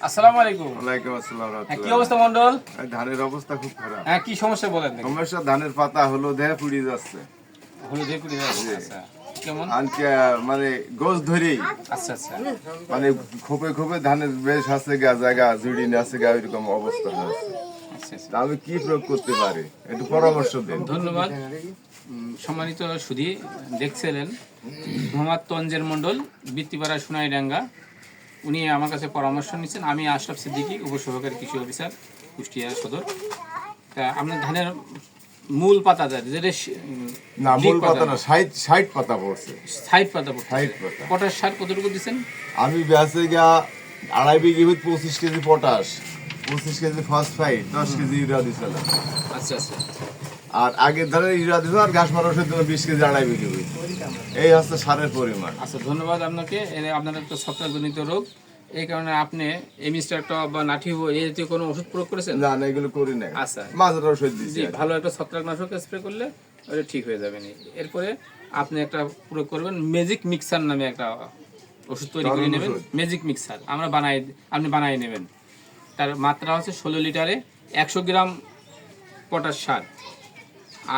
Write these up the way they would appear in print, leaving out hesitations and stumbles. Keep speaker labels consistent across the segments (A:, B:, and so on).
A: আসসালামু আলাইকুম।
B: ওয়ালাইকুম আসসালাম।
A: কি অবস্থা মন্ডল?
B: ধানের অবস্থা খুব খারাপ।
A: কি সমস্যা বলেন দেখি।
B: সমস্যা ধানের পাতা হলুদে পুড়ে যাচ্ছে।
A: হলুদে পুড়ে যাচ্ছে। আচ্ছা কেমন?
B: আনকে মানে গোছ ধরেই
A: আচ্ছা আচ্ছা
B: মানে খোপে খোপে ধানের বেশ আছে গা জায়গা জুড়ি আছে গা এরকম অবস্থা হয়েছে।
A: আচ্ছা আচ্ছা।
B: তা আমি কি প্রয়োগ করতে পারি একটু পরামর্শ দিন।
A: ধন্যবাদ। সম্মানিত সুধী, দেখছিলেন মোহাম্মদ তঞ্জের মন্ডল, বৃত্তিপাড়া সোনাইডাঙ্গা। উনি আমার কাছে পরামর্শ নিচ্ছেন। আমি আশরাফ সিদ্দিকী, উপসহকারী কৃষি অফিসার, কুষ্টিয়া সদর। তা আপনার ধানের মূল পাতা যেটা
B: না মূল পাতা না, 60 পাতা পড়ছে।
A: 60 পাতা পড়ছে।
B: 60 পাতা।
A: পটাশ সার কতটুকু দিচ্ছেন?
B: আমি বেঁচে গা 2.5 বিঘে 25 KG potash, 25 KG phosphite, 10 KG urea দিছিলাম।
A: আচ্ছা আচ্ছা।
B: আর আগের ধরে ইউরিয়া দিছিল আর ঘাস মারা ওষুধ 20 কেজি 2.5 বিঘে হইছে। এই হচ্ছে সারের পরিমাণ।
A: আচ্ছা ধন্যবাদ আপনাকে। আপনার একটা ছত্রাকজনিত রোগ, এই কারণে আপনি এমিস্টার টপ বা নাঠি এই জাতীয় কোনো ওষুধ প্রয়োগ করেছেন?
B: না না এগুলো করি না।
A: আচ্ছা
B: মাঝের ওষুধ দিছি।
A: জি, ভালো একটা ছত্রাকনাশক স্প্রে করলে ওটা ঠিক হয়ে যাবে। এরপরে আপনি একটা প্রয়োগ করবেন ম্যাজিক মিক্সার নামে একটা ওষুধ তৈরি করে নেবেন। ম্যাজিক মিক্সার আপনি বানাই নেবেন। তার মাত্রা হচ্ছে 16 লিটারে 100 গ্রাম পটাশ সার,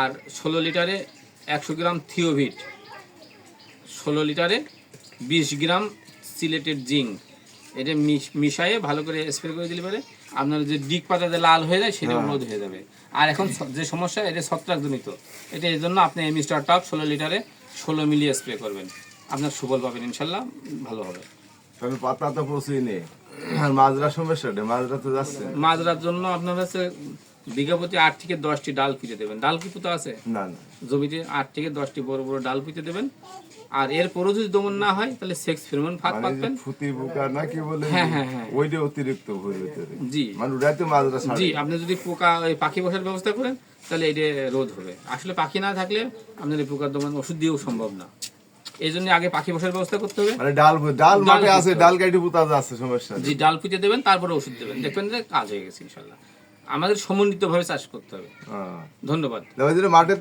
A: আর 16 লিটারে 100 গ্রাম থিওভিট, 16 লিটারে 20 গ্রাম সিলেটেড জিঙ্ক। এটা মিশাইয়ে ভালো করে স্প্রে করে দিলে পারে আপনার যে ডিগ পাতাতে লাল হয়ে যায় সেটা রোধ হয়ে যাবে। আর এখন যে সমস্যা, এটা ছত্রাকজনিত, এটা এই জন্য আপনি এমিস্টার টপ 16 লিটারে 16 মিলি স্প্রে করবেন। আপনার সুফল পাবেন ইনশাল্লাহ, ভালো হবে।
B: তবে পাতা তো পচেই নেই। আর মাজরা সমস্যাটা, মাজরা তো যাচ্ছে।
A: মাজরার জন্য আপনার হচ্ছে বিঘা প্রতি 8 থেকে 10টি ডাল পুঁতে দেবেন। ডাল কি পুঁতা আছে?
B: না না।
A: জমিতে 8 থেকে 10টি বড় বড় ডাল পুঁতে দেবেন। আর এরপরও যদি দমন না হয় তাহলে সেক্স ফেরোমন ফাঁদ পাতবেন।
B: ফুটি পোকা না কি বলে,
A: হ্যাঁ হ্যাঁ হ্যাঁ,
B: ওইটা অতিরিক্ত হয়ে যেতে।
A: জি
B: মানে ওটাতে মাজরা ছাড়ে।
A: জি, আপনি যদি পোকা ওই পাখি বসার ব্যবস্থা করেন তাহলে এটা রোধ হবে। আসলে পাখি না থাকলে আপনার এই পোকার দমন ওষুধ দিয়েও সম্ভব না। এই জন্য আগে পাখি বসার ব্যবস্থা করতে হবে।
B: মানে ডাল মাঠে আছে, ডাল কাটি পুঁতা যাচ্ছে সমস্যা।
A: জি, ডাল পুঁতে দেবেন, তারপরে ওষুধ দেবেন, দেখবেন যে কাজ হয়ে গেছে ইনশাল্লাহ। আমাদের সমন্বিতভাবে চাষ করতে হবে। ধন্যবাদ।
B: মাঠের